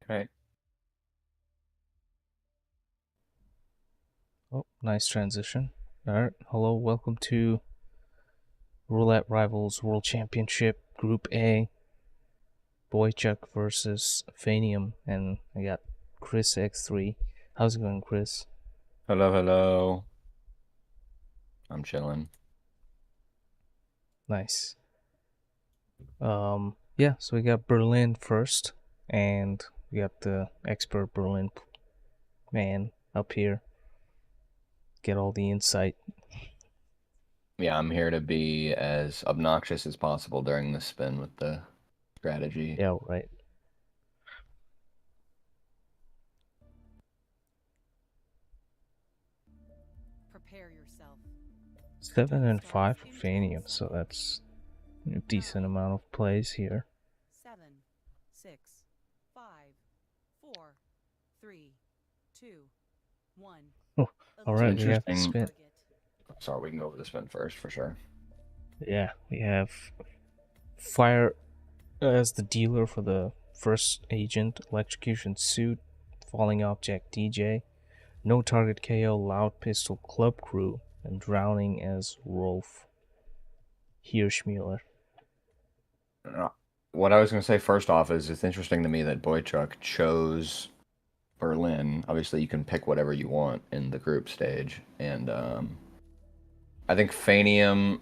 Right. Oh, nice transition. Alright, hello, welcome to Roulette Rivals World Championship Group A. Boychuk versus Phanium, and I got Chris X3. How's it going, Chris? Hello, hello. I'm chilling. Nice. Yeah, so we got Berlin first, and we got the expert Berlin man up here. Get all the insight. Yeah, I'm here to be as obnoxious as possible during this spin with the strategy. Yeah, right. Prepare yourself. 7 Duel and starts 5 for in 10 Phanium, so seconds. that's a decent 9, amount of plays here. 7, 6, 5, 4, 3, 2, 1. Oh, It's an alright, we Eliminate have the interesting. spin. target. Sorry, we can go over the spin first for sure. Yeah, we have Fire as the dealer for the first agent, Electrocution Suit, Falling Object DJ, No Target KO, Loud Pistol Club Crew, and Drowning as Rolf Hirschmuller. Uh, What I was going to say first off is it's interesting to me that Boychuk chose Berlin. Obviously, you can pick whatever you want in the group stage, and I think Phanium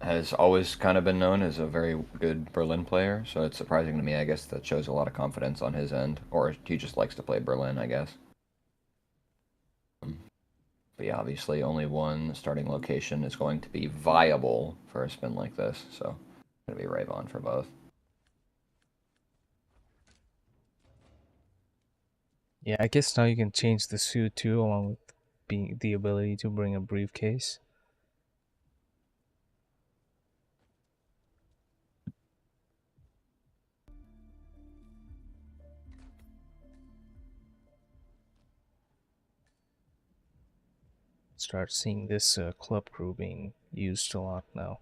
has always kind of been known as a very good Berlin player, so it's surprising to me, I guess, that shows a lot of confidence on his end, or he just likes to play Berlin, I guess. But yeah, obviously, only one starting location is going to be viable for a spin like this, so it's going to be Ravon for both. Yeah, I guess now you can change the suit too, along with being the ability to bring a briefcase. Start seeing this club crew being used a lot now.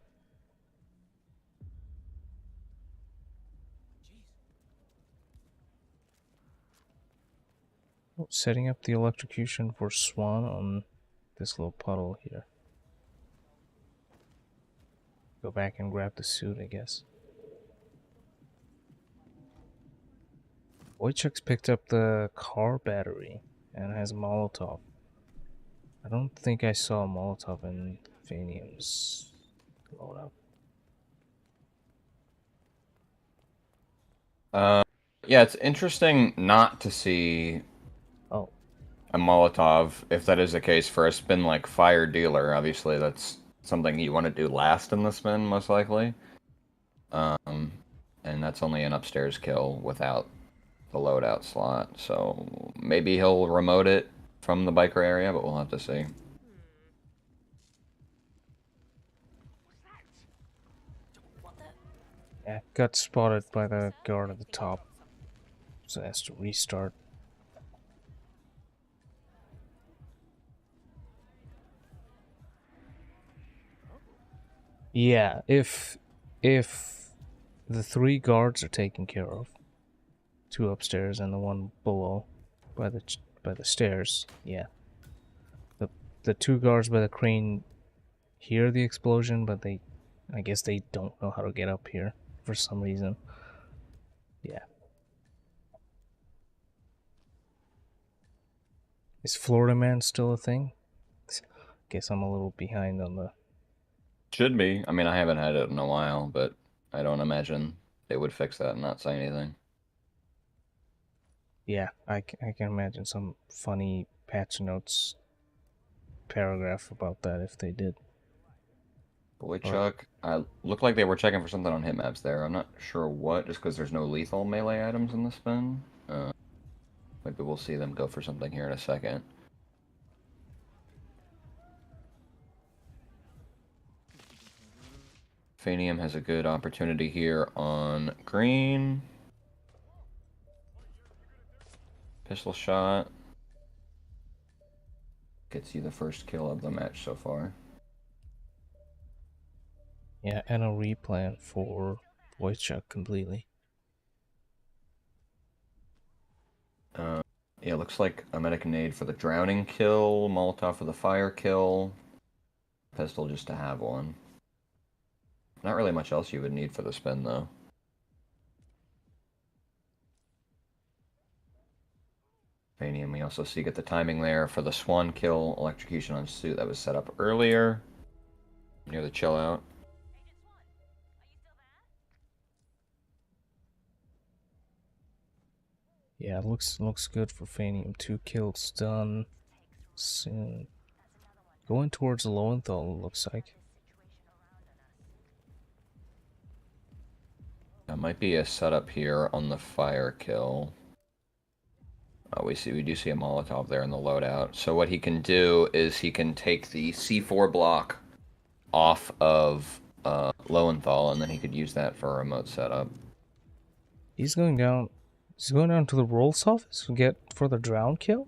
Oh, setting up the electrocution for Swan on this little puddle here. Go back and grab the suit, I guess. Boychuk's picked up the car battery and has a Molotov. I don't think I saw a Molotov in Phanium's loadout. Uh, yeah, it's interesting not to see Oh, a Molotov, if that is the case, for a spin like Fire Dealer. Obviously, that's something you want to do last in the spin, most likely. Um, and that's only an upstairs kill without the loadout slot. So maybe he'll remote it from the biker area, but we'll have to see. yeah, got spotted by the guard at the top, so has to restart. Yeah, if the three guards are taken care of, two upstairs and the one below by the stairs, yeah. The the two guards by the crane hear the explosion, but I guess they don't know how to get up here for some reason. Yeah. Is Florida Man still a thing? Guess I'm a little behind on the. Should be. I mean, I haven't had it in a while, but I don't imagine they would fix that and not say anything. Yeah, I can imagine some funny patch notes paragraph about that if they did. Or Boychuk, I looked like they were checking for something on hit maps there. I'm not sure what, just because there's no lethal melee items in the spin. Maybe we'll see them go for something here in a second. Phanium has a good opportunity here on green. Pistol shot. Gets you the first kill of the match so far. yeah, and a replan for Boychuk completely. Yeah, looks like a medic nade for the drowning kill, Molotov for the fire kill, pistol just to have one. Not really much else you would need for the spin, though. Phanium, we also see get the timing there for the swan kill, electrocution on suit that was set up earlier, near the chill out. Yeah, looks good for Phanium. 2 kills done soon. Going towards Lowenthal, looks like. That might be a setup here on the fire kill. We do see a Molotov there in the loadout. So what he can do is he can take the C4 block off of Lowenthal, and then he could use that for a remote setup. He's going down. He's going down to the Rolls office to get for the drown kill.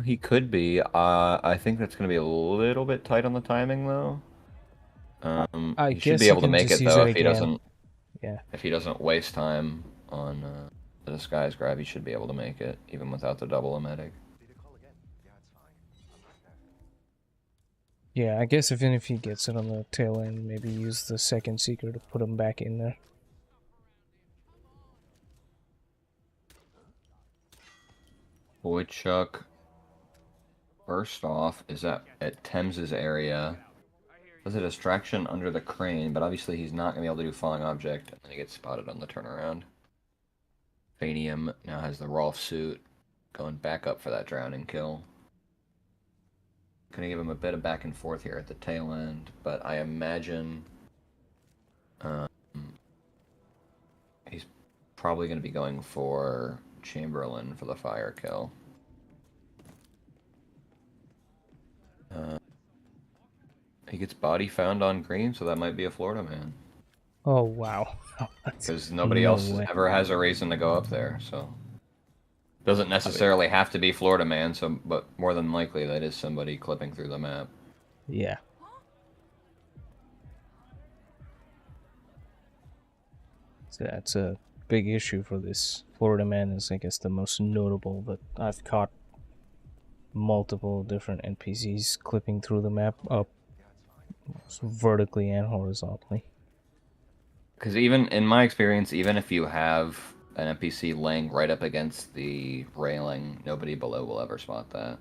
He could be. I think that's going to be a little bit tight on the timing, though. I He should guess be you able to can make just it use though it if he again. doesn't. Yeah. If he doesn't waste time on the disguise grab, he should be able to make it even without the double emetic. Yeah, I guess even if he gets it on the tail end, maybe use the second seeker to put him back in there. Boychuk, first off, is at Thames's area. Does a distraction under the crane, but obviously he's not going to be able to do falling object, and then he gets spotted on the turnaround. Phanium now has the Rolf suit, going back up for that drowning kill. Gonna give him a bit of back and forth here at the tail end, but I imagine he's probably going to be going for Chamberlain for the fire kill. He gets body found on green, so that might be a Florida man. Oh, wow. Because nobody No else way. ever has a reason to go up there, so... Doesn't necessarily have to be Florida man, so but more than likely that is somebody clipping through the map. Yeah. So that's a big issue for this. Florida man is, I guess, the most notable, but I've caught multiple different NPCs clipping through the map up vertically and horizontally. Because even, in my experience, even if you have an NPC laying right up against the railing, nobody below will ever spot that.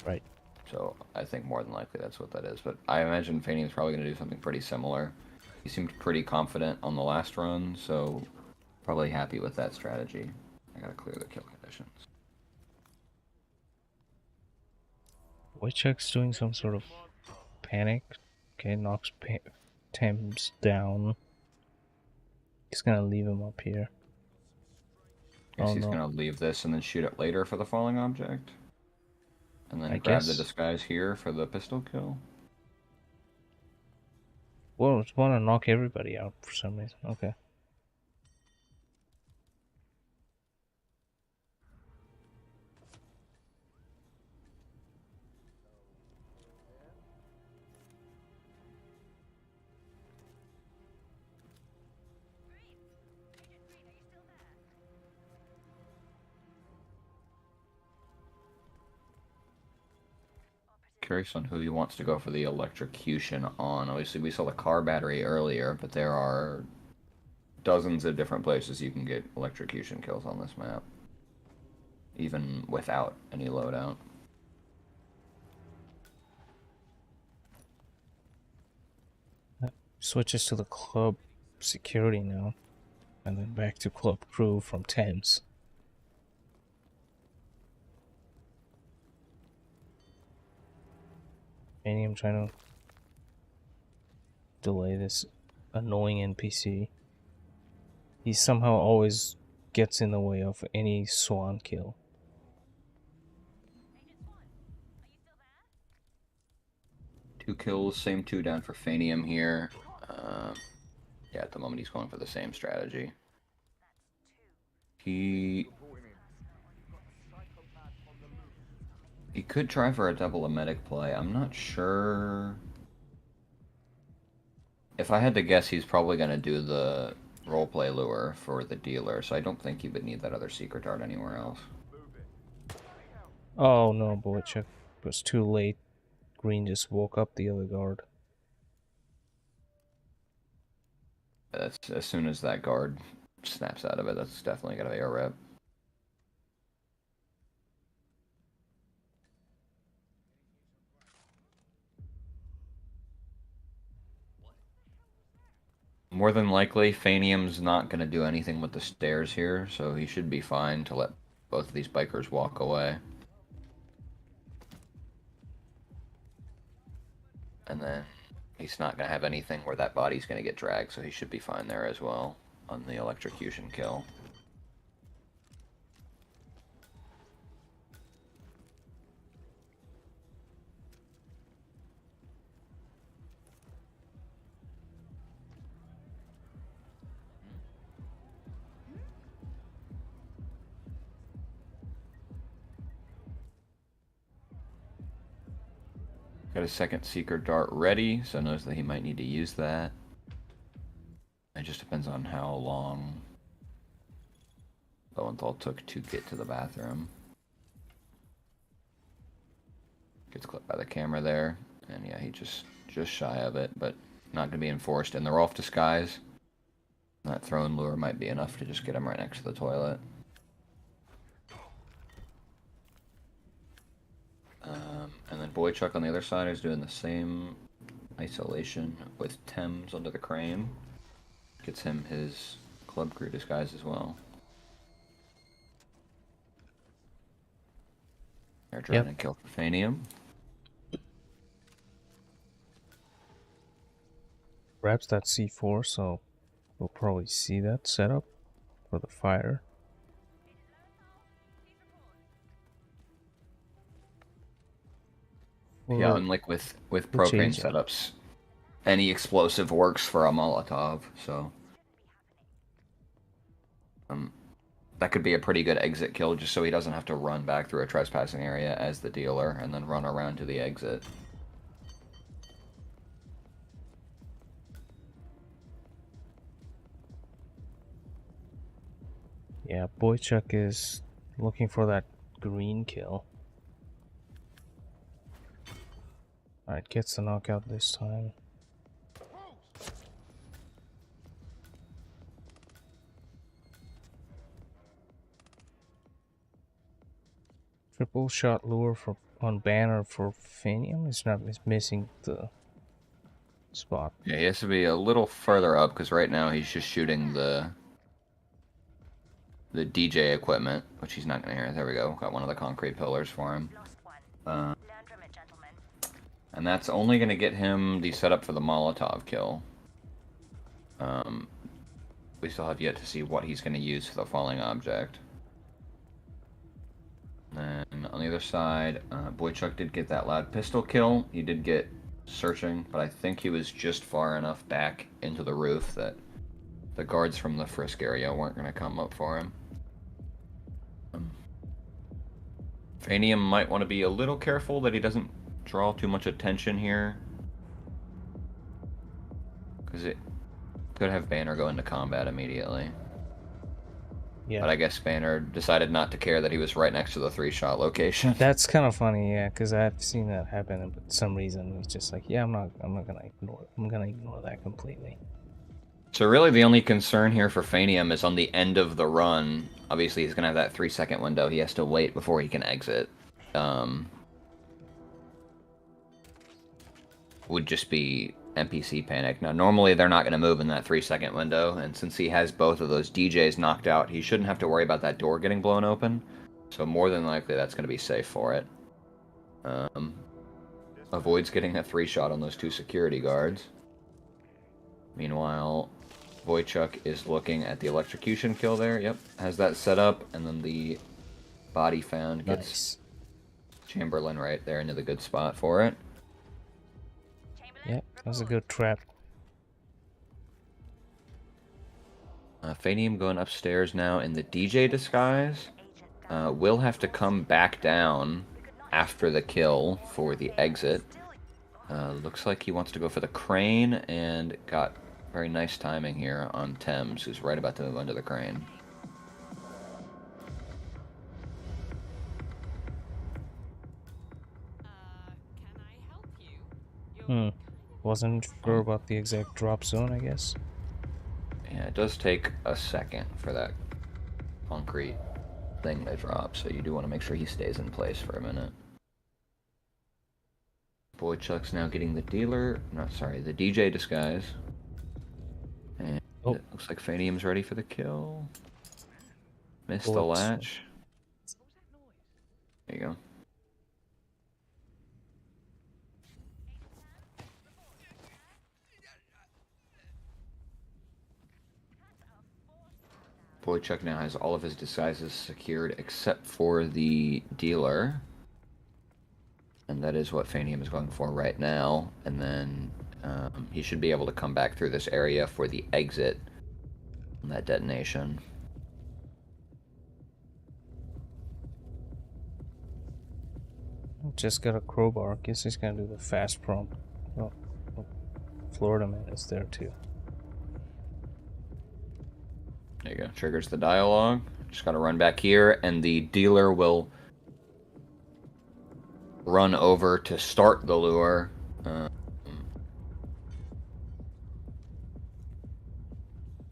Right. So I think more than likely that's what that is. But I imagine Phanium's probably going to do something pretty similar. He seemed pretty confident on the last run, so probably happy with that strategy. I gotta clear the kill conditions. Boychuk's doing some sort of panic. Okay, knocks Thames down. He's gonna leave him up here. Guess Oh, he's no. gonna leave this and then shoot it later for the falling object. And then I grab the guess. disguise here for the pistol kill. Well, I just want to knock everybody out for some reason. Okay. Curious on who he wants to go for the electrocution on. Obviously, we saw the car battery earlier, but there are dozens of different places you can get electrocution kills on this map, even without any loadout. Switches to the club security now. And then back to club crew from Thames. I'm trying to delay this annoying NPC. He somehow always gets in the way of any swan kill. Two kills, same two down for Phanium here. Yeah, at the moment he's going for the same strategy. He could try for a double emetic play. I'm not sure. If I had to guess, he's probably going to do the roleplay lure for the dealer, so I don't think you would need that other secret dart anywhere else. Oh no, Boychuk. It was too late. Green just woke up the other guard. That's as soon as that guard snaps out of it, that's definitely gonna be a rip. More than likely, Phanium's not going to do anything with the stairs here, so he should be fine to let both of these bikers walk away. And then he's not going to have anything where that body's going to get dragged, so he should be fine there as well on the electrocution kill. Got a second seeker dart ready, so knows that he might need to use that. It just depends on how long Lowenthal took to get to the bathroom. Gets clipped by the camera there, and yeah, he just shy of it, but not going to be enforced. And they're off disguise. That throwing lure might be enough to just get him right next to the toilet. And then Boychuk on the other side is doing the same isolation with Thames under the crane. Gets him his club crew disguise as well. They're trying to kill Phanium. Grabs that C4, so we'll probably see that setup for the fire. Yeah, and like with propane setups, any explosive works for a Molotov, so that could be a pretty good exit kill, just so he doesn't have to run back through a trespassing area as the dealer and then run around to the exit. Yeah, Boychuk is looking for that green kill. Alright, gets the knockout this time. Triple shot lure for on banner for Phanium. It's missing the spot. Yeah, he has to be a little further up because right now he's just shooting the DJ equipment, which he's not going to hear. There we go. Got one of the concrete pillars for him. And that's only going to get him the setup for the Molotov kill. We still have yet to see what he's going to use for the falling object. And then on the other side, Boychuk did get that loud pistol kill. He did get searching, but I think he was just far enough back into the roof that the guards from the frisk area weren't going to come up for him. Phanium might want to be a little careful that he doesn't draw too much attention here, because it could have Banner go into combat immediately. Yeah. But I guess Banner decided not to care that he was right next to the 3-shot location. That's kind of funny, yeah, because I've seen that happen, but for some reason he's just like, yeah, I'm not gonna ignore it. I'm gonna ignore that completely. So really the only concern here for Phanium is on the end of the run. Obviously he's gonna have that 3-second window. He has to wait before he can exit. Would just be NPC panic. Now, normally they're not going to move in that 3-second window, and since he has both of those DJs knocked out, he shouldn't have to worry about that door getting blown open. So more than likely, that's going to be safe for it. Avoids getting a 3-shot on those 2 security guards. Meanwhile, Boychuk is looking at the electrocution kill there. Yep, has that set up, and then the body found gets Chamberlain right there into the good spot for it. Yep, that was a good trap. Phanium going upstairs now in the DJ disguise. Will have to come back down after the kill for the exit. Looks like he wants to go for the crane and got Very nice timing here on Thames, who's right about to move under the crane. Can I help you? Wasn't sure about the exact drop zone, I guess. Yeah, it does take a second for that concrete thing to drop, so you do want to make sure he stays in place for a minute. Boychuk's now getting the dealer, the DJ disguise. And it looks like Phanium's ready for the kill. Missed the latch. There you go. Boychuk now has all of his disguises secured except for the dealer. And that is what Phanium is going for right now. And then he should be able to come back through this area for the exit on that detonation. Just got a crowbar. Guess he's gonna do the fast prompt. Oh, Florida man is there too. There you go. Triggers the dialogue. Just gotta run back here, and the dealer will run over to start the lure.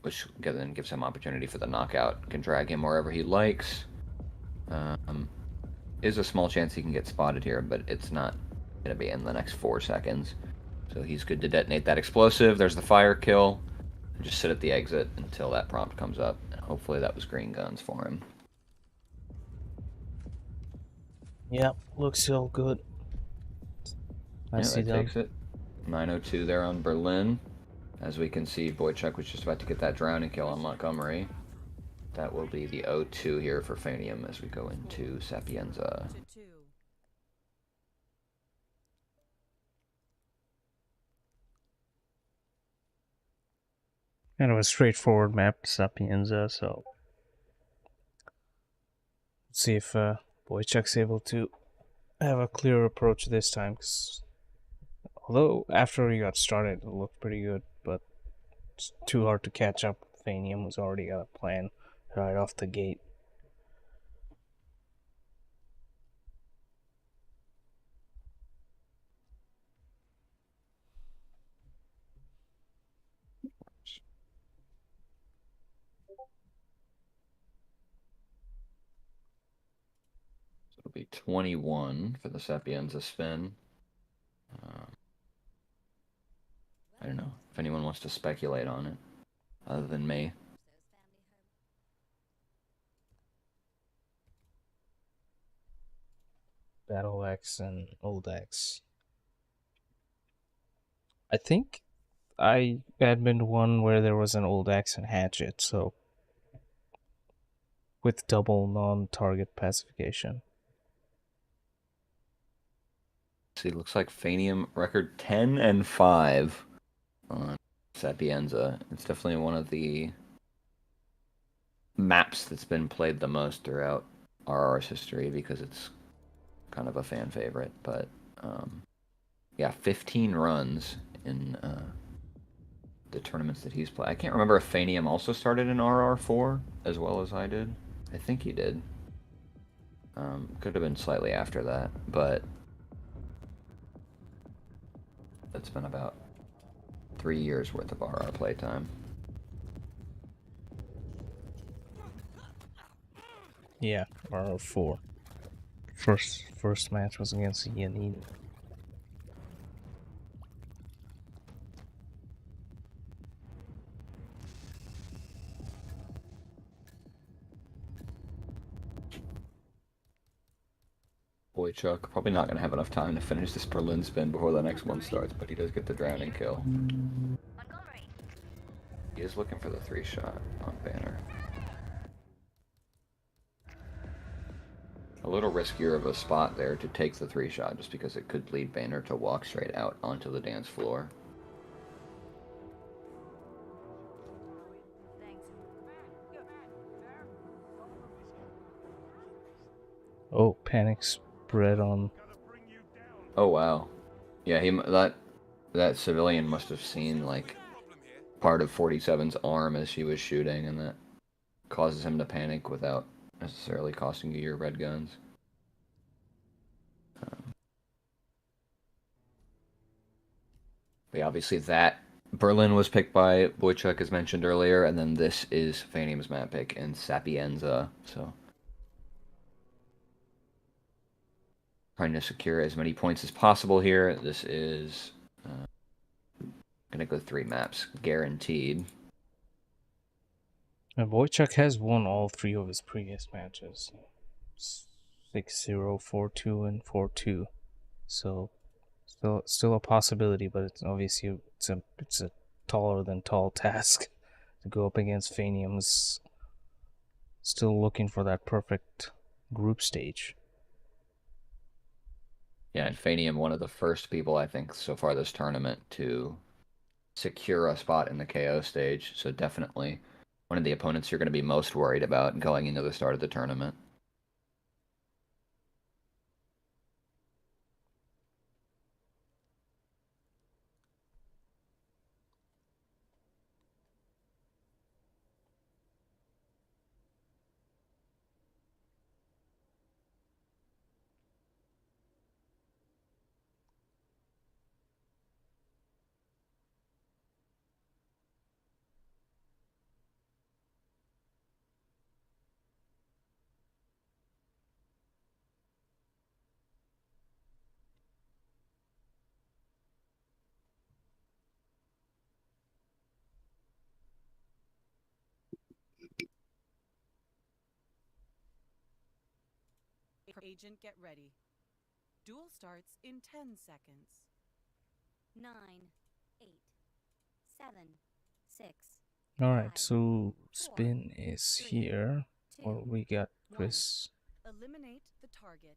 Which then gives him opportunity for the knockout. Can drag him wherever he likes. Is a small chance he can get spotted here, but it's not going to be in the next 4 seconds. So he's good to detonate that explosive. There's the fire kill. And just sit at the exit until that prompt comes up. And hopefully that was green guns for him. Yep, looks all good. That takes it. 9:02 there on Berlin. As we can see, Boychuk was just about to get that drowning kill on Montgomery. That will be the 0-2 here for Phanium as we go into Sapienza. Kind of a straightforward map, Sapienza, so let's see if Boychuk's able to have a clear approach this time, because although after he got started it looked pretty good, but it's too hard to catch up. Phanium was already got a plan right off the gate. So it'll be 21 for the Sapienza spin. I don't know if anyone wants to speculate on it, other than me. Battle X and Old X. I think I admin one where there was an Old X and Hatchet, so with double non-target pacification. See, looks like Phanium record 10-5 on Sapienza. It's definitely one of the maps that's been played the most throughout RR's history because it's kind of a fan favorite. But yeah, 15 runs in the tournaments that he's played. I can't remember if Phanium also started in RR4 as well as I did. I think he did. Could have been slightly after that, but it's been about 3 years worth of RR playtime. Yeah, RR4. First match was against Yanini. Boychuk probably not going to have enough time to finish this Berlin spin before the next one starts, but he does get the drowning kill. He is looking for the 3-shot on Banner. A little riskier of a spot there to take the 3-shot just because it could lead Banner to walk straight out onto the dance floor. Oh, panic spread on. Oh wow, yeah, that civilian must have seen like part of 47's arm as she was shooting, and that causes him to panic without necessarily costing you your red guns. But yeah, obviously that Berlin was picked by Boychuk, as mentioned earlier, and then this is Phanium's map pick in Sapienza. So trying to secure as many points as possible here. This is gonna go 3 maps guaranteed. And Boychuk has won all 3 of his previous matches. 6-0, 4-2, and 4-2. So still a possibility, but it's obviously it's a taller than tall task to go up against Phanium's. Still looking for that perfect group stage. Yeah, and Phanium, one of the first people I think so far this tournament to secure a spot in the KO stage. So definitely one of the opponents you're going to be most worried about going into the start of the tournament. Agent, get ready. Duel starts in 10 seconds. 9, 8, 7, 6. Alright, so spin is here. Or we got Chris. Eliminate the target.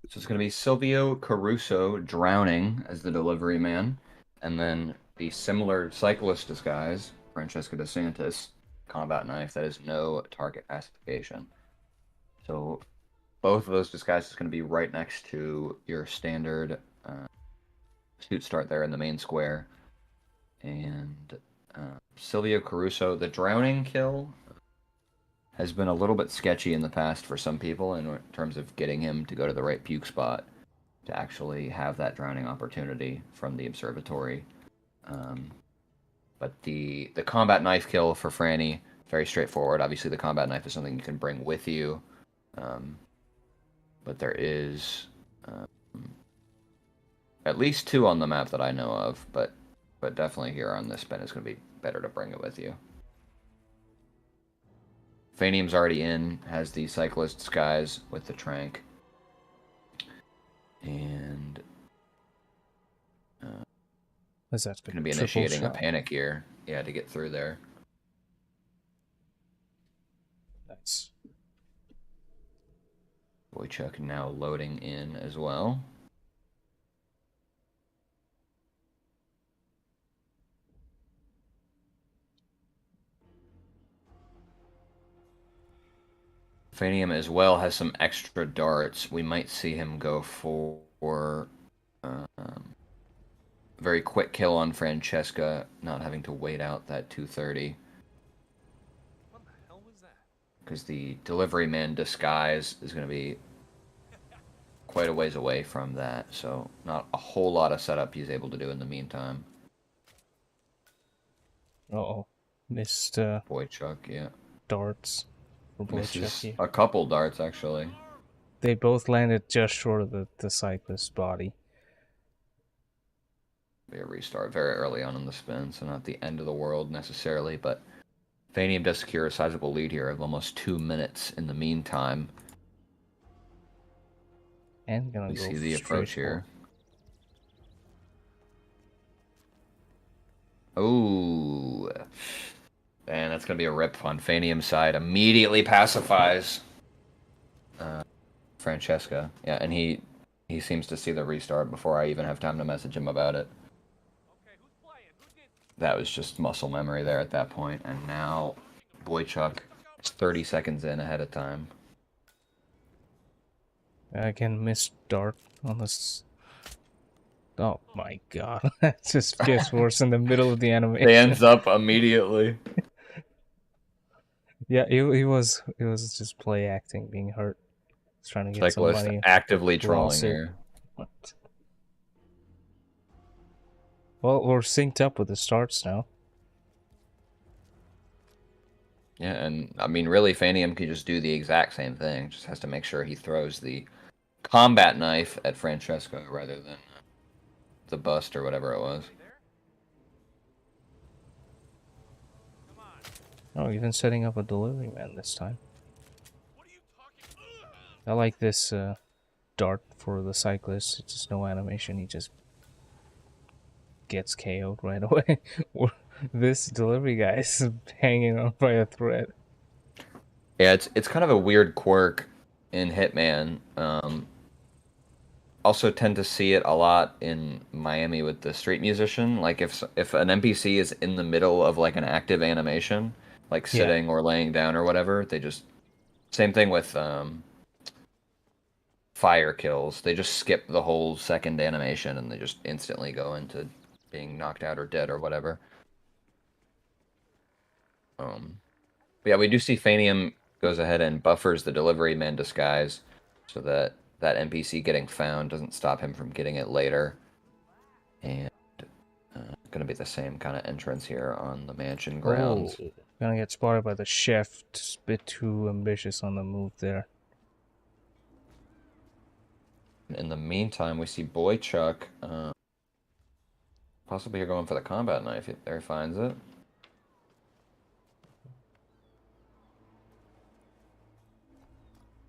So it's going to be Silvio Caruso drowning as the delivery man, and then the similar cyclist disguise, Francesca DeSantis, combat knife that is no target asphyxiation. So both of those disguises are going to be right next to your standard shoot start there in the main square. And Silvio Caruso, the drowning kill has been a little bit sketchy in the past for some people in terms of getting him to go to the right puke spot to actually have that drowning opportunity from the observatory. But the combat knife kill for Franny, very straightforward. Obviously, the combat knife is something you can bring with you. But there is at least 2 on the map that I know of, but definitely here on this spin it's going to be better to bring it with you. Phanium's already in, has the cyclist disguise with the trank. And Is that going to be initiating a panic here, yeah, to get through there. Nice. Boychuk now loading in as well. Phanium as well has some extra darts. We might see him go for very quick kill on Francesca, not having to wait out that 230. What the hell was that? Because the delivery man disguise is going to be quite a ways away from that, so not a whole lot of setup he's able to do in the meantime. Uh-oh. Missed Boychuk, yeah. darts for Boychuk here. A couple darts, actually. They both landed just short of the cyclist's body. Be a restart very early on in the spin, so not the end of the world necessarily, but Phanium does secure a sizable lead here of almost 2 minutes in the meantime. And gonna We go see the approach here. Oh, and that's gonna be a rip on Phanium's side. Immediately pacifies Francesca. Yeah, and he seems to see the restart before I even have time to message him about it. Okay, who's playing? Who did? That was just muscle memory there at that point, and now Boychuk is 30 seconds in ahead of time. Again, missed dart on this. Oh my god, that just gets worse in the middle of the animation. They ends up immediately. Yeah, he was just play acting, being hurt. He's trying to get some Cyclist money. actively Lost trolling it. here. What? Well, we're synced up with the starts now. Yeah, and I mean, really, Phanium can just do the exact same thing. Just has to make sure he throws the combat knife at Francesco rather than the bust or whatever it was. Oh, even setting up a delivery man this time. I like this dart for the cyclist. It's just no animation. He just gets KO'd right away. This delivery guy is hanging on by a thread. Yeah, it's kind of a weird quirk in Hitman. Also tend to see it a lot in Miami with the street musician. Like if an NPC is in the middle of like an active animation, like Yeah. sitting or laying down or whatever, they just same thing with fire kills. They just skip the whole second animation and they just instantly go into being knocked out or dead or whatever. But yeah, we do see Phanium goes ahead and buffers the delivery man disguise so that that NPC getting found doesn't stop him from getting it later. And going to be the same kind of entrance here on the mansion grounds. Oh, gonna get spotted by the chef. Just a bit too ambitious on the move there. In the meantime, we see Boychuk possibly going for the combat knife. There he finds it.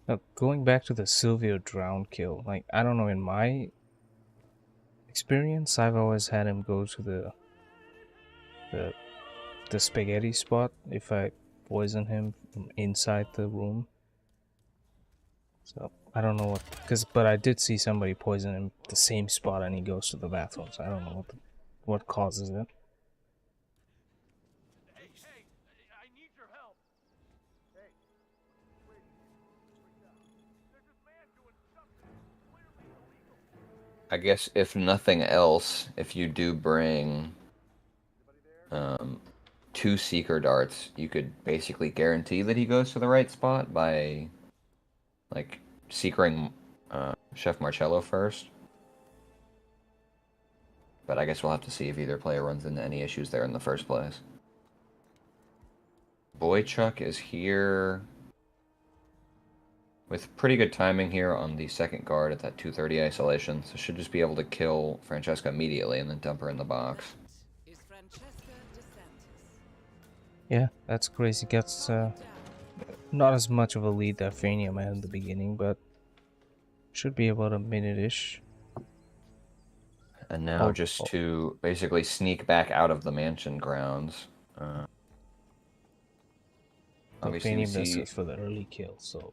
Now, going back to the Silvio drown kill, like, I don't know, in my experience, I've always had him go to the spaghetti spot if I poison him from inside the room. So, I don't know what, but I did see somebody poison him the same spot and he goes to the bathroom, so I don't know what causes it. Hey, I need your help. Hey, wait. There's this man doing something clearly illegal. I guess if nothing else, if you do bring 2 seeker darts, you could basically guarantee that he goes to the right spot by like seekering Chef Marcello first. But I guess we'll have to see if either player runs into any issues there in the first place. Boychuk is here with pretty good timing here on the second guard at that 230 isolation, so should just be able to kill Francesca immediately and then dump her in the box. Is Francesca DeSantis. Yeah, that's crazy. Gets not as much of a lead that Phanium had in the beginning, but should be about a minute-ish. And now just to basically sneak back out of the mansion grounds. Obviously, we Phanium does see this for the early kill, so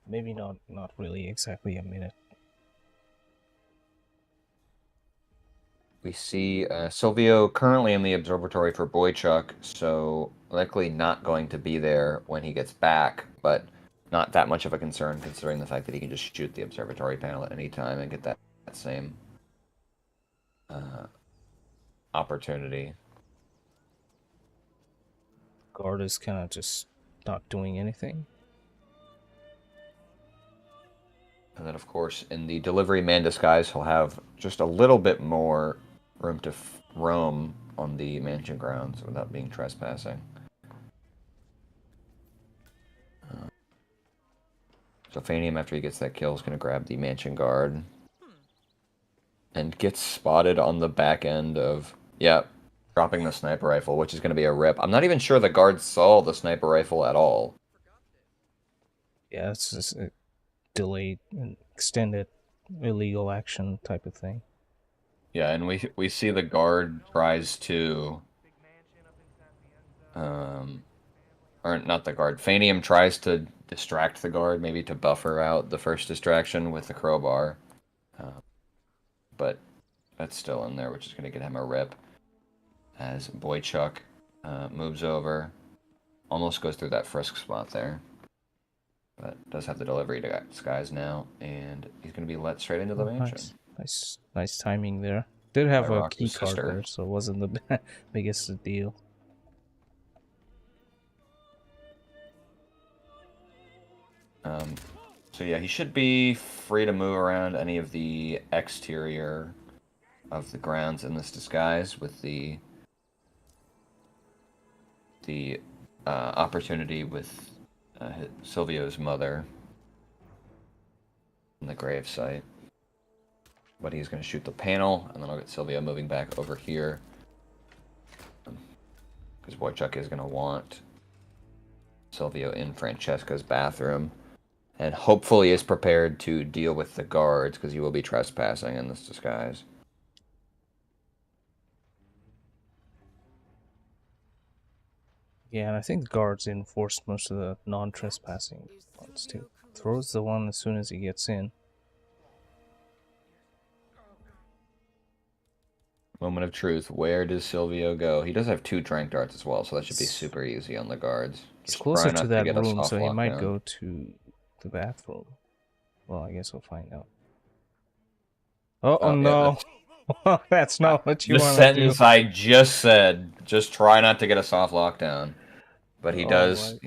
maybe not really exactly a minute. we see Silvio currently in the observatory for Boychuk, so likely not going to be there when he gets back, but not that much of a concern considering the fact that he can just shoot the observatory panel at any time and get that same opportunity. Guard is kind of just not doing anything. And then, of course, in the delivery man disguise, he'll have just a little bit more room to roam on the mansion grounds without being trespassing. So Phanium, after he gets that kill, is going to grab the mansion guard. And gets spotted on the back end of, dropping the sniper rifle, which is going to be a rip. I'm not even sure the guard saw the sniper rifle at all. Yeah, it's just a delayed and extended illegal action type of thing. Yeah, and we see the guard tries to, or not the guard, Phanium tries to distract the guard, maybe to buffer out the first distraction with the crowbar. But that's still in there, which is going to get him a rip. As Boychuk moves over, almost goes through that frisk spot there. But does have the delivery disguise now, and he's going to be let straight into the mansion. Nice timing there. Did have a Rox's key card sister. there, so it wasn't the biggest deal. So yeah, he should be free to move around any of the exterior of the grounds in this disguise with the opportunity with Silvio's mother in the gravesite. But he's going to shoot the panel, and then I'll get Silvio moving back over here. Because Boychuk is going to want Silvio in Francesca's bathroom. And hopefully is prepared to deal with the guards, because he will be trespassing in this disguise. Yeah, and I think the guards enforced most of the non-trespassing ones too. Throws the one as soon as he gets in. Moment of truth. Where does Silvio go? He does have 2 trank darts as well, so that should be super easy on the guards. He's Just closer try to not to that get a room, soft so he might lockdown. go to the bathroom. Well, I guess we'll find out. Oh, Oh, yeah, no! That's not what you the want to do. sentence I just said. Just try not to get a soft lockdown. But he does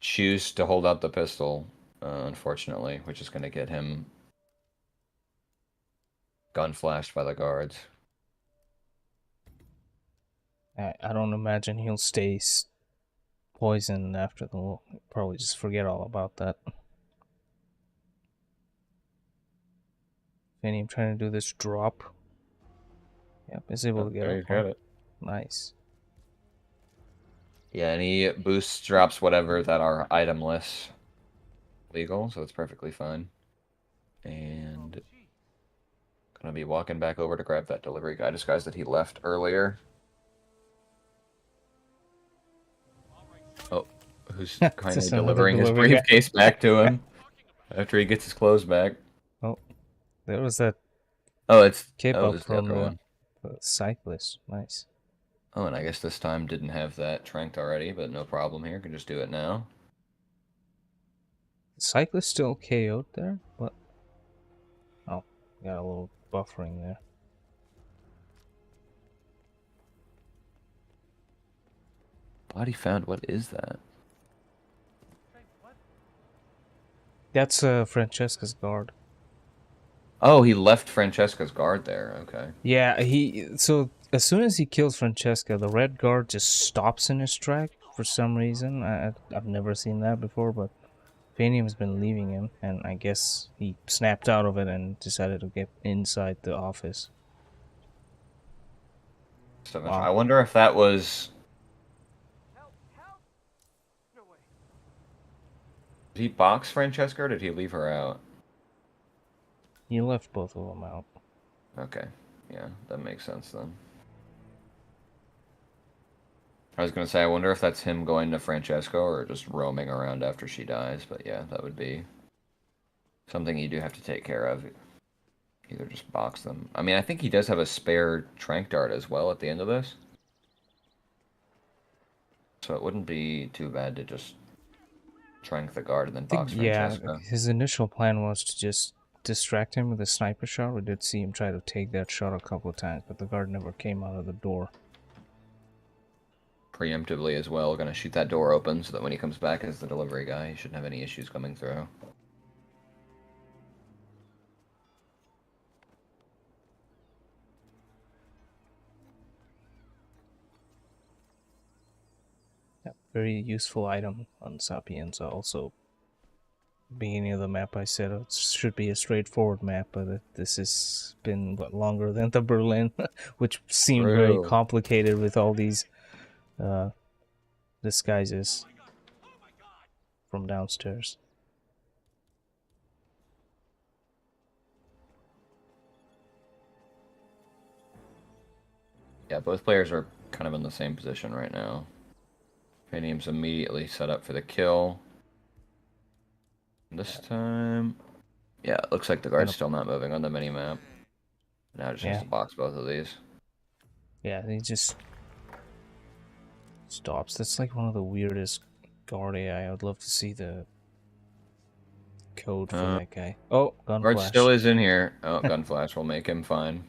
choose to hold out the pistol, unfortunately, which is going to get him gun flashed by the guards. I don't imagine he'll stay poisoned after the... He'll probably just forget all about that. Phanium trying to do this drop. Yep, is able to get Okay, up. got it. Nice. Yeah, and he boosts drops whatever that are itemless legal, so it's perfectly fine. And gonna be walking back over to grab that delivery guy disguise that he left earlier. Oh, who's kindly Just another delivering his delivery guy. briefcase back to him after he gets his clothes back. Oh, there was that Oh, it's cape oh, up this is the from other one. the cyclist. Nice. Oh, and I guess this time didn't have that tranked already, but no problem here. Can just do it now. The cyclist still KO'd there? What? Oh, got a little buffering there. Body found. What is that? That's Francesca's guard. Oh, he left Francesca's guard there. Okay. Yeah, so as soon as he kills Francesca, the red guard just stops in his track for some reason. I've never seen that before, but Phanium's been leaving him, and I guess he snapped out of it and decided to get inside the office. So Wow. I wonder if that was. Help! Help! No way. Did he box Francesca or did he leave her out? He left both of them out. Okay. Yeah, that makes sense then. I was going to say, I wonder if that's him going to Francesco or just roaming around after she dies, but yeah, that would be something you do have to take care of. Either just box them. I mean, I think he does have a spare trank dart as well at the end of this. So it wouldn't be too bad to just trank the guard and then box Francesco. Yeah, his initial plan was to just distract him with a sniper shot. We did see him try to take that shot a couple of times, but the guard never came out of the door. Preemptively as well, gonna shoot that door open so that when he comes back as the delivery guy, he shouldn't have any issues coming through. Yeah, very useful item on Sapienza. Also, beginning of the map, I said it should be a straightforward map, but this has been longer than the Berlin, which seemed very True. complicated with all these disguises from downstairs. Yeah, both players are kind of in the same position right now. Phanium's immediately set up for the kill. This time... Yeah, it looks like the guard's still not moving on the mini-map. Now it just has to box both of these. Yeah, he just stops. That's like one of the weirdest guard AI. I would love to see the code for that guy. Oh, gun Guard flash. still is in here. Oh, gun flash will make him fine.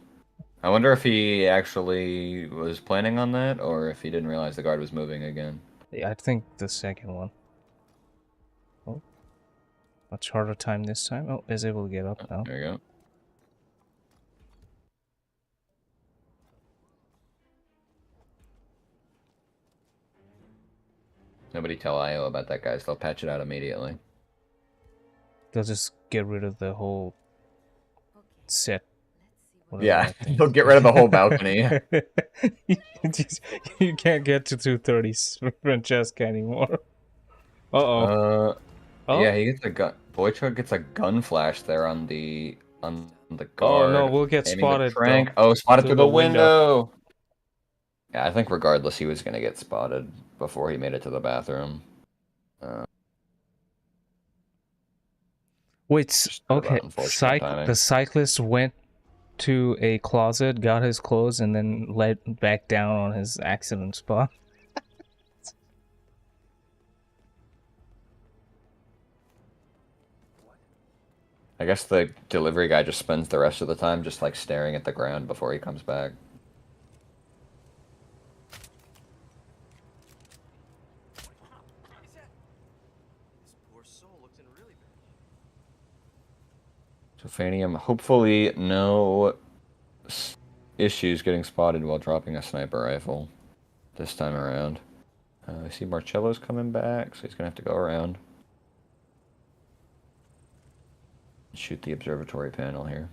I wonder if he actually was planning on that, or if he didn't realize the guard was moving again. Yeah, I think the second one. Oh, much harder time this time. Oh, is able to get up now. There you go. Nobody tell IO about that, guys. They'll patch it out immediately. They'll just get rid of the whole set. whatever Yeah, that thing they'll is. get rid of the whole balcony. You can't get to 230 Francesca anymore. Uh-oh. Oh. Yeah, he gets a gun. Boychuk gets a gun flash there on the guard. Oh no, we'll get aiming the spotted. trank. Though, Oh, spotted through through the the window. Yeah, I think regardless, he was gonna get spotted before he made it to the bathroom. Wait, Just about okay. unfortunate timing. The cyclist went to a closet, got his clothes, and then led back down on his accident spot. I guess the delivery guy just spends the rest of the time just like staring at the ground before he comes back. This poor soul looks in really bad shape. So Phanium, hopefully no issues getting spotted while dropping a sniper rifle this time around. I see Marcello's coming back, so he's gonna have to go around. Shoot the observatory panel here.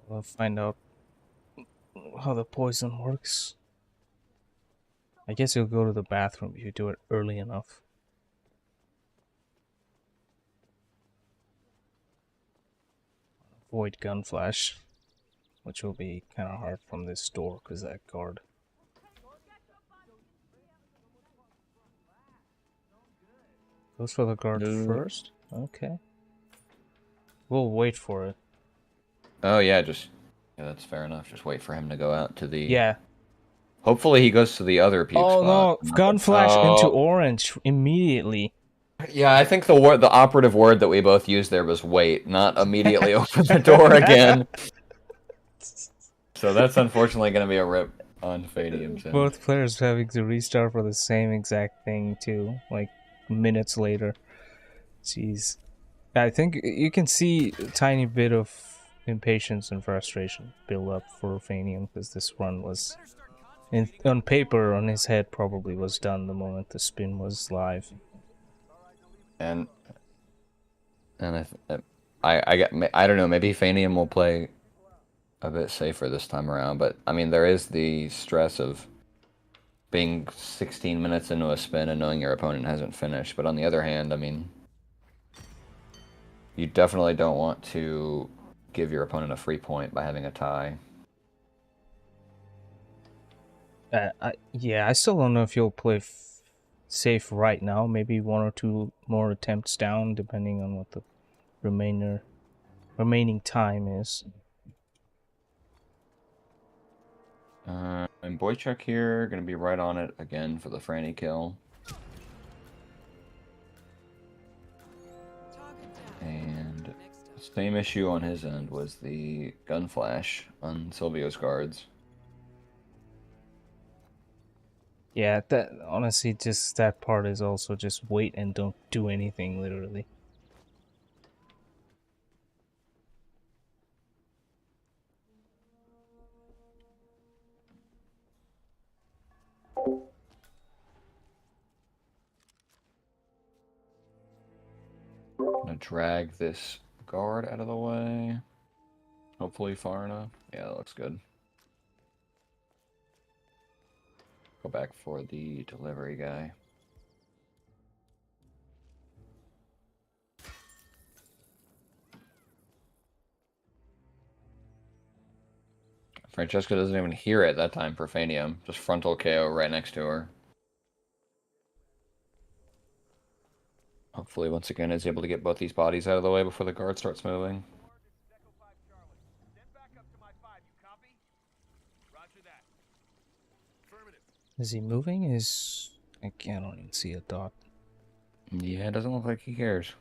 We'll find out how the poison works. I guess you'll go to the bathroom if you do it early enough. Avoid gun flash, which will be kind of hard from this door because that guard. Goes for the guard first? Okay. We'll wait for it. Oh yeah, that's fair enough. Just wait for him to go out to the. Yeah. Hopefully he goes to the other puke Oh spot. no! Gun flash into orange immediately. Yeah, I think the operative word that we both used there was wait, not immediately open the door again. So that's unfortunately going to be a rip on Phanium's end. Both players having to restart for the same exact thing too, like minutes later. Jeez. I think you can see a tiny bit of impatience and frustration build up for Phanium because this run was, on paper, on his head, probably was done the moment the spin was live. And I don't know, maybe Phanium will play a bit safer this time around, but I mean there is the stress of being 16 minutes into a spin and knowing your opponent hasn't finished, but on the other hand, I mean you definitely don't want to give your opponent a free point by having a tie. Yeah, I still don't know if you'll play safe right now. Maybe one or two more attempts down, depending on what the remaining time is. And Boychuk here, gonna be right on it again for the Franny kill. And same issue on his end was the gun flash on Silvio's guards. Yeah, that honestly, just that part is also just wait and don't do anything, literally. Gonna drag this guard out of the way. Hopefully far enough. Yeah, that looks good. Go back for the delivery guy. Francesca doesn't even hear it that time for Phanium. Just frontal KO right next to her. Hopefully, once again, is able to get both these bodies out of the way before the guard starts moving. Stand back up to my 5, you copy? Roger that. Affirmative. Is he moving? I don't even see a dot. Yeah, it doesn't look like he cares.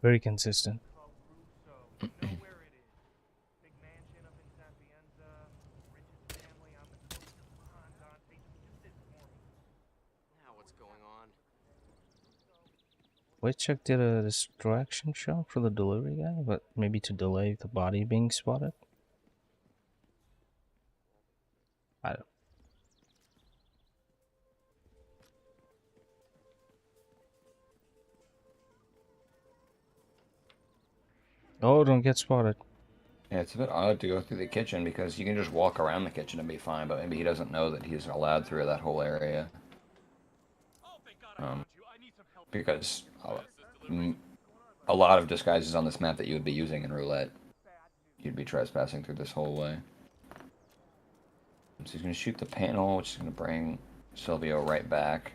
Very consistent. Called Russo. You know where it is. Big mansion up in Sapienza. Richest family on the coast of Pondante. Just this morning. Now what's going on? Boychuk did a distraction shot for the delivery guy, but maybe to delay the body being spotted. I don't. Oh, don't get spotted. Yeah, it's a bit odd to go through the kitchen because you can just walk around the kitchen and be fine, but maybe he doesn't know that he's allowed through that whole area. Oh, thank God I found you. I need some help. Because a lot of disguises on this map that you would be using in roulette, you'd be trespassing through this whole way. So he's going to shoot the panel, which is going to bring Silvio right back.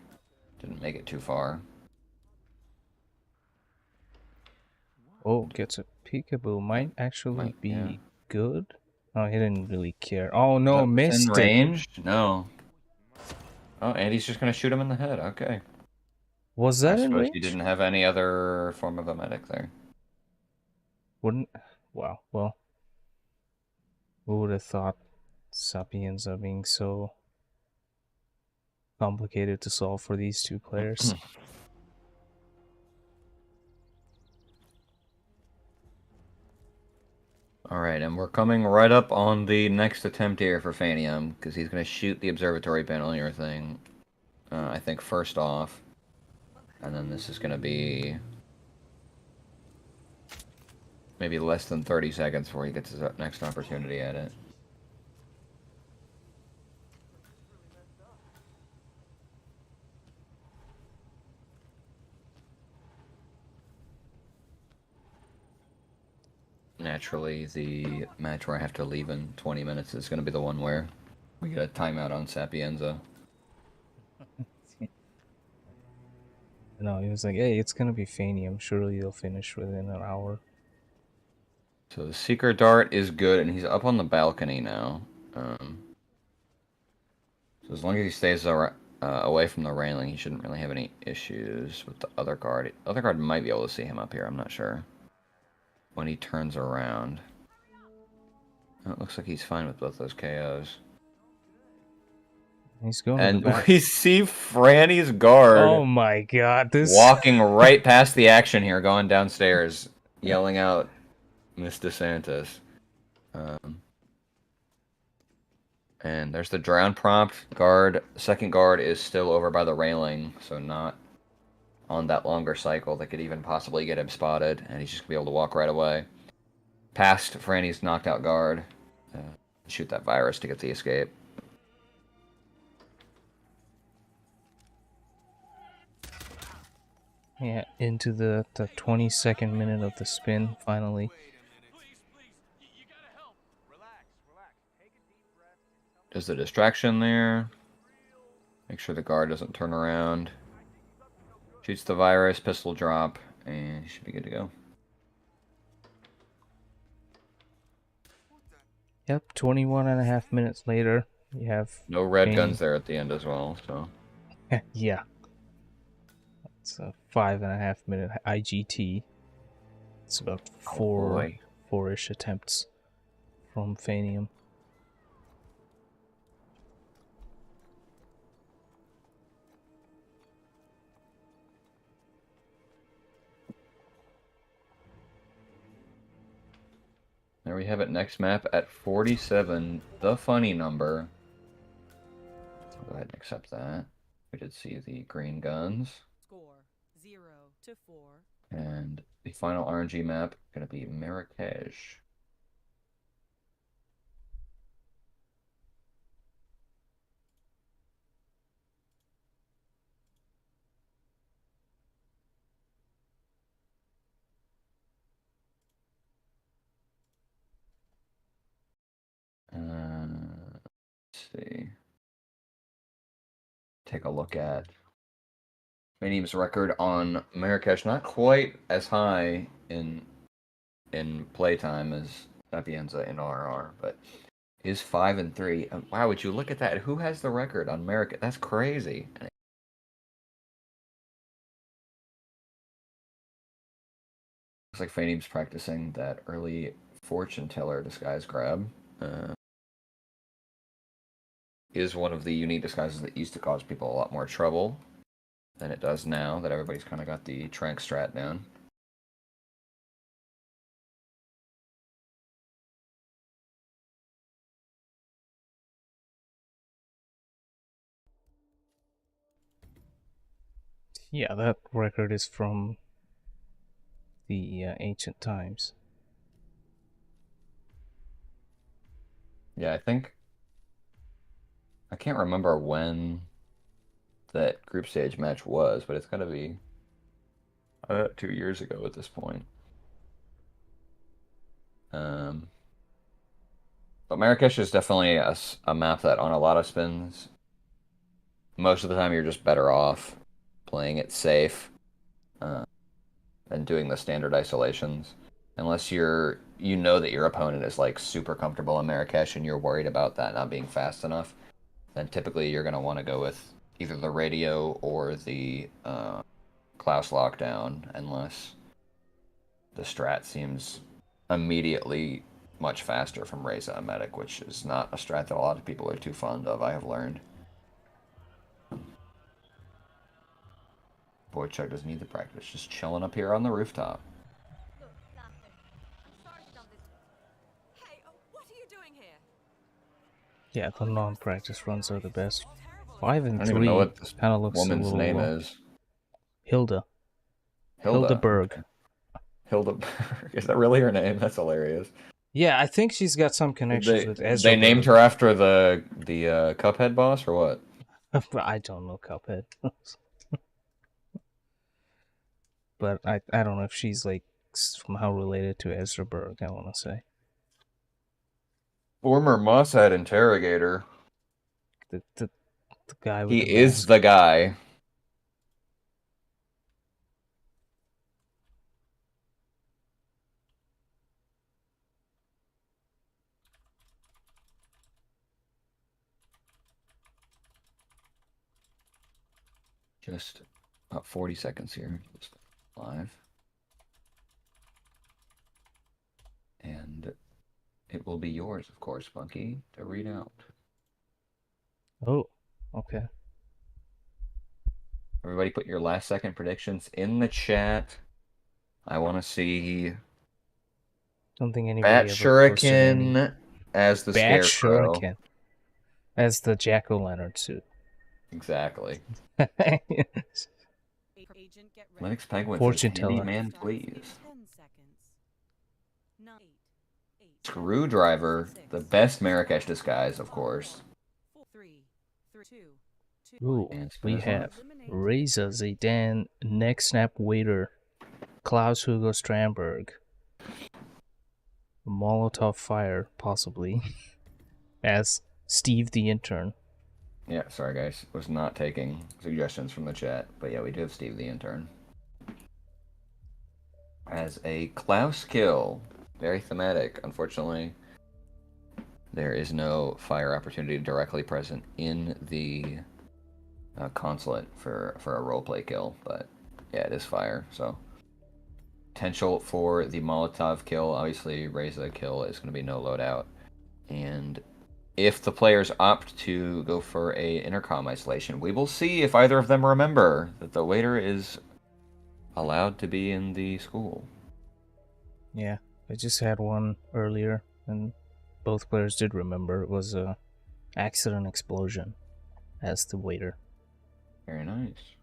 Didn't make it too far. Oh, gets a peekaboo. Might actually be yeah. good. Oh, he didn't really care. Oh no, Is that missed within it. range? No. Oh, and he's just going to shoot him in the head. Okay. Was that I in suppose range? you didn't have any other form of a medic there. Wouldn't. Wow. Well, who would have thought Sapienza being so complicated to solve for these two players? Alright, and we're coming right up on the next attempt here for Phanium, because he's going to shoot the observatory panel here thing, I think, first off. And then this is going to be maybe less than 30 seconds before he gets his next opportunity at it. Naturally, the match where I have to leave in 20 minutes is going to be the one where we get a timeout on Sapienza. No, he was like, hey, it's gonna be Phanium. Surely you'll finish within an hour. So the Seeker Dart is good, and he's up on the balcony now. So as long as he stays away from the railing, he shouldn't really have any issues with the other guard. The other guard might be able to see him up here, I'm not sure. When he turns around. Oh, it looks like he's fine with both those KOs. He's going And to the back. we see Franny's guard Oh my god, this... walking right past the action here, going downstairs, yelling out Miss DeSantis. And there's the drown prompt. Guard, second guard is still over by the railing, so not on that longer cycle that could even possibly get him spotted, and he's just gonna be able to walk right away. Past Franny's knocked out guard. Shoot that virus to get the escape. Yeah, into the 22nd minute of the spin, finally. Please, you gotta help. Relax. Take a deep breath. Does the distraction there. Make sure the guard doesn't turn around. Shoots the virus, pistol drop, and he should be good to go. Yep, 21.5 minutes later, you have... No red Phanium. guns there at the end as well, so... Yeah. It's a 5.5 minute IGT. It's about four-ish attempts from Phanium. There we have it, next map at 47, the funny number. I'll go ahead and accept that. We did see the green guns. Score 0-4. And the final RNG map going to be Marrakesh. Let's see. Take a look at Phanium's record on Marrakesh. Not quite as high in playtime as Sapienza in RR, but is 5-3. Wow, would you look at that? Who has the record on America? That's crazy. Looks like Phanium's practicing that early fortune teller disguise grab. Is one of the unique disguises that used to cause people a lot more trouble than it does now that everybody's kind of got the trank strat down. Yeah, that record is from the ancient times. Yeah, I can't remember when that group stage match was, but it's got to be 2 years ago at this point. But Marrakesh is definitely a map that on a lot of spins, most of the time you're just better off playing it safe and doing the standard isolations. Unless you know that your opponent is like super comfortable in Marrakesh and you're worried about that not being fast enough, then typically you're going to want to go with either the radio or the Klaus lockdown, unless the strat seems immediately much faster from Reza and Medic, which is not a strat that a lot of people are too fond of, I have learned. Boychuk doesn't need the practice, just chilling up here on the rooftop. Look, Laughter. I'm sorry to done this. Hey, what are you doing here? Yeah, the non-practice runs are the best. 5 I and don't even know 3 what this kind of looks a woman's little name is. Hilda. Hilda. Hildeberg. Okay. Hildeberg. Is that really her name? That's hilarious. Yeah, I think she's got some connections with Ezra. They named her after the Cuphead boss, or what? I don't know Cuphead. But I don't know if she's like somehow related to Ezra Berg, I want to say. Former Mossad interrogator. The guy with He the is mask. the guy. Just about 40 seconds here. Just live. And it will be yours, of course, Bunky, to read out. Oh, okay. Everybody put your last second predictions in the chat. I want to see Don't think anybody Bat ever posted any. Shuriken as the Bat Scarecrow. Shuriken as the jack-o'-lantern suit. Exactly. Agent, get ready. Lennox Penguin Fortune says, teller. Handyman, Starts in please. 10 seconds. 9, 8, Screwdriver, the best Marrakesh disguise, of course. 4, 3, 2, 2. Ooh, And we spin have Eliminate. Reza, Zidane, Neck Snap Waiter, Klaus Hugo Strandberg, Molotov Fire, possibly, as Steve the Intern. Yeah, sorry guys. Was not taking suggestions from the chat. But yeah, we do have Steve the Intern. As a Klaus kill. Very thematic. Unfortunately, there is no fire opportunity directly present in the consulate for a roleplay kill. But yeah, it is fire, so... Potential for the Molotov kill. Obviously, Reza kill is going to be no loadout. And if the players opt to go for a intercom isolation, we will see if either of them remember that the waiter is allowed to be in the school. Yeah, I just had one earlier, and both players did remember. It was a accident explosion as the waiter. Very nice.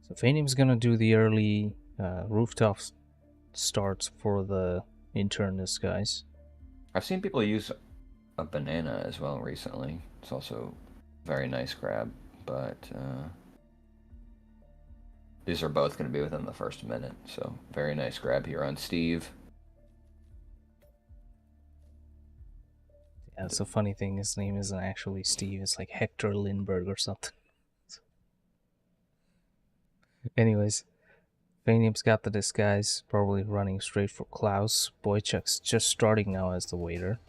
So Phanium's gonna do the early rooftop starts for the intern disguise. I've seen people use a banana as well recently. It's also a very nice grab, but these are both going to be within the first minute, so very nice grab here on Steve. Yeah, it's a funny thing, his name isn't actually Steve, it's like Hector Lindbergh or something. Anyways, Phanium's got the disguise, probably running straight for Klaus. Boychuk's just starting now as the waiter.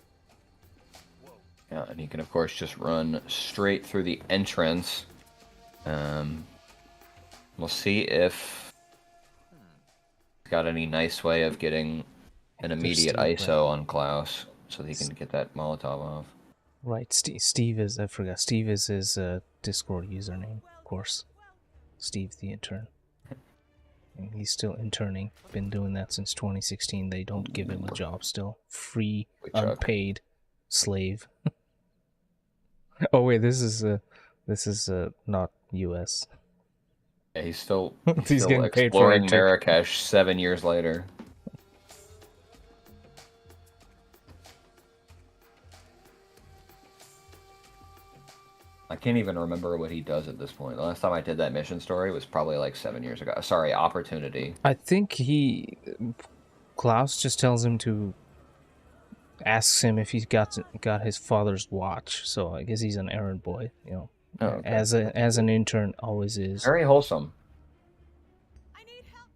Yeah, and he can of course just run straight through the entrance. We'll see if he's got any nice way of getting an immediate Steve, ISO on Klaus, so that he can get that Molotov off. Right, Steve is, I forgot, Steve is his Discord username, of course. Steve the intern. And he's still interning. Been doing that since 2016. They don't give him a job still. Free, Boychuk. unpaid slave. Oh wait, this is not US. Yeah, he's still He's getting paid for exploring it, too. Marrakesh 7 years later. I can't even remember what he does at this point. The last time I did that mission story was probably like 7 years ago. Sorry, Opportunity. I think Klaus just tells him to asks him if he's got his father's watch. So I guess he's an errand boy, you know. Oh, okay. As an intern always is. Very wholesome. I need help.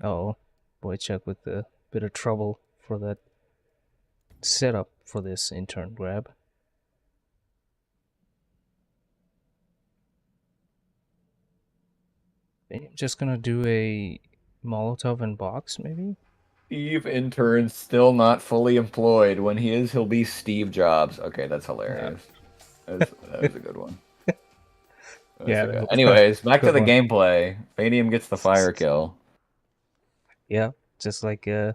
Oh, Boychuk with a bit of trouble for that setup for this intern grab. I'm just gonna do a Molotov and box, maybe? Steve intern still not fully employed. When he is, he'll be Steve Jobs. Okay, that's hilarious. That was a good one. Yeah. Anyways, back to Good the one. gameplay. Phanium gets the fire kill. Yeah, just like I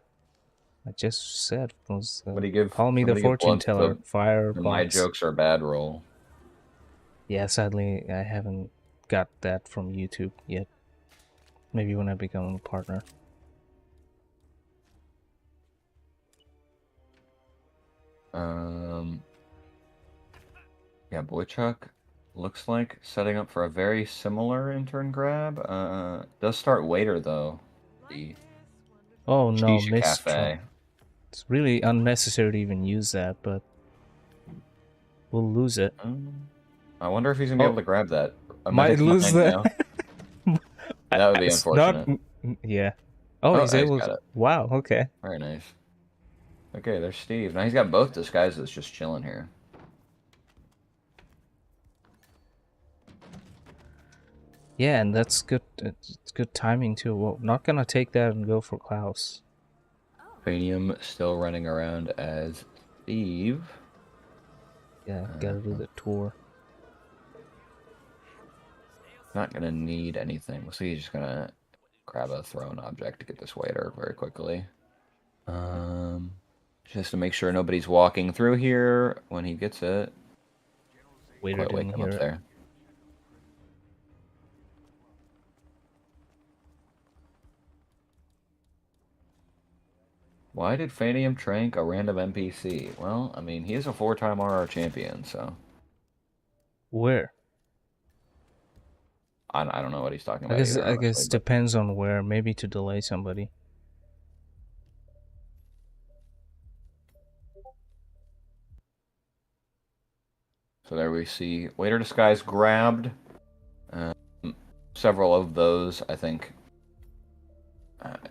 just said. Was, Somebody give call me the somebody give fortune Blunt teller. Fire My box. jokes are bad roll. Yeah, sadly, I haven't got that from YouTube yet. Maybe when I become a partner. Yeah, Boychuk looks like setting up for a very similar intern grab. Does start waiter though. The Oh no, Shisha missed. Cafe. It's really unnecessary to even use that, but we'll lose it. I wonder if he's gonna be able to grab that. A Might medic's lose mine that. now. That would be It's unfortunate. Yeah. Oh, Oh, he's he's able got to. it. Wow. Okay. Very nice. Okay, there's Steve. Now he's got both disguises just chilling here. Yeah, and that's good. It's good timing too. Well, not gonna take that and go for Klaus. Phanium still running around as Steve. Yeah, gotta do the tour. Not gonna need anything. We'll see. He's just gonna grab a thrown object to get this waiter very quickly. Just to make sure nobody's walking through here when he gets it. Waiter Quite wake didn't him hear up it. there. Why did Phanium trank a random NPC? Well, I mean, he is a 4-time RR champion, so Where? I don't know what he's talking I about guess either, honestly, but- depends on where. Maybe to delay somebody. So there we see Waiter Disguise grabbed. Several of those, I think,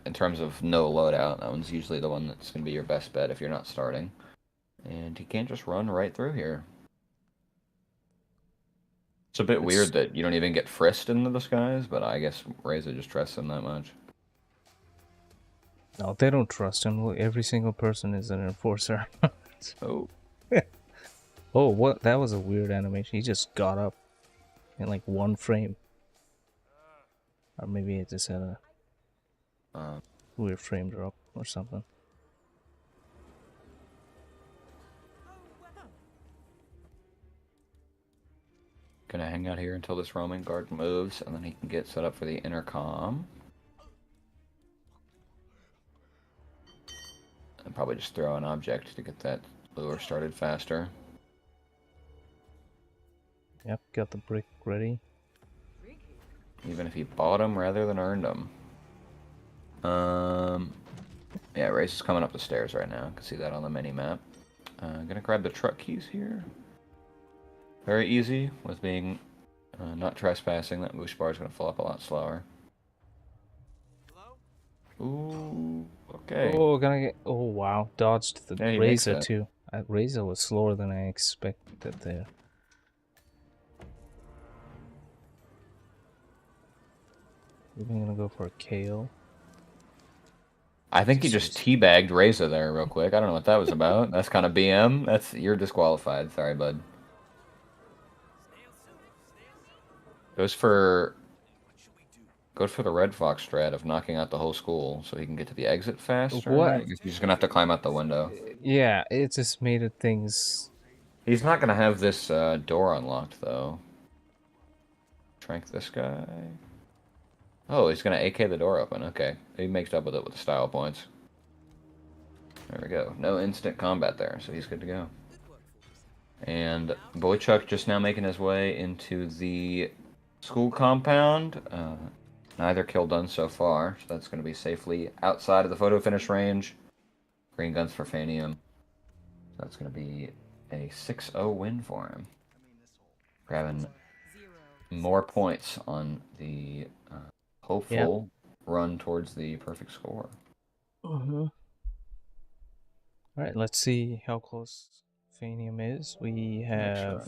in terms of no loadout, that one's usually the one that's going to be your best bet if you're not starting. And he can't just run right through here. It's a bit weird that you don't even get frisked in the disguise, but I guess Reza just trusts him that much. No, they don't trust him. Look, every single person is an enforcer. Oh. Oh, what? That was a weird animation. He just got up in like one frame. Or maybe it just had a weird frame drop or something. Gonna hang out here until this roaming guard moves, and then he can get set up for the intercom. And probably just throw an object to get that lure started faster. Yep, got the brick ready. Even if he bought him rather than earned him. Yeah, Race is coming up the stairs right now. You can see that on the mini-map. Gonna grab the truck keys here. Very easy with being not trespassing. That boost bar is gonna fill up a lot slower. Hello? Ooh, okay. Oh, gonna get. Oh wow, dodged the Yeah, he makes razor that. too. Razor was slower than I expected there. We're gonna go for a KO. I think he just teabagged Reza there real quick. I don't know what that was about. That's kind of BM. You're disqualified. Sorry, bud. Goes for the Red Fox strat of knocking out the whole school so he can get to the exit faster. What? I guess he's just gonna have to climb out the window. Yeah, it just made it things. He's not gonna have this door unlocked though. Trank this guy. Oh, he's gonna AK the door open. Okay, he makes up with it with the style points. There we go. No instant combat there, so he's good to go. And Boychuk just now making his way into the school compound. Neither kill done so far, so that's going to be safely outside of the photo finish range. Green guns for Phanium. So that's going to be a 6-0 win for him. Grabbing more points on the hopeful run towards the perfect score. All right, let's see how close Phanium is. We have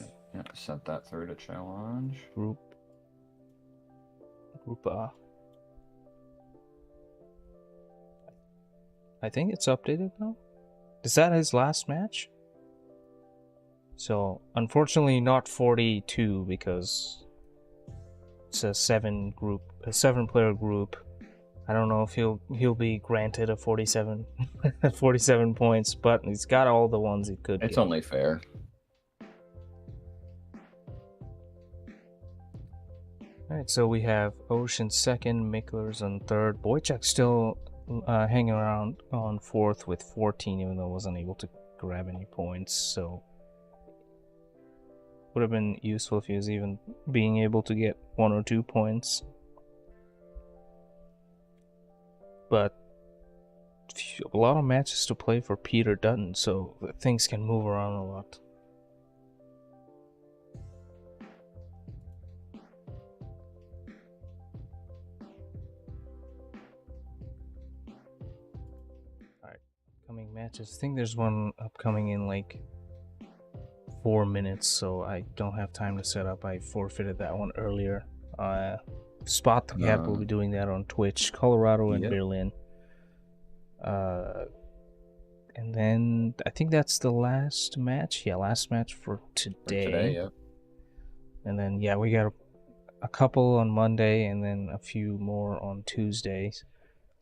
sent that through to challenge. Group A. I think it's updated now. Is that his last match? So unfortunately not 42 because it's a 7-player group. I don't know if he'll be granted a 47 47 points, but he's got all the ones he could. It's get. only fair. Alright, so we have Ocean second, Miklers on third. Boychuk still hanging around on fourth with 14, even though wasn't able to grab any points. So would have been useful if he was even being able to get 1 or 2 points. But a lot of matches to play for Peter Dutton, so things can move around a lot. Alright, coming matches. I think there's one upcoming in like 4 minutes, so I don't have time to set up. I forfeited that one earlier. Spot the Cap will be doing that on Twitch, Colorado and Berlin. And then I think that's the last match. Yeah, last match for today. And then we got a couple on Monday and then a few more on Tuesdays.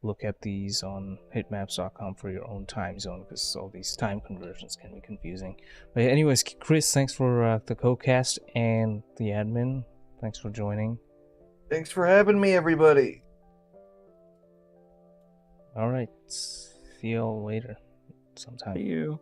Look at these on hitmaps.com for your own time zone because all these time conversions can be confusing. But anyways, Chris, thanks for the co-cast and the admin. Thanks for joining. Thanks for having me, everybody. All right. See y'all later sometime. See you.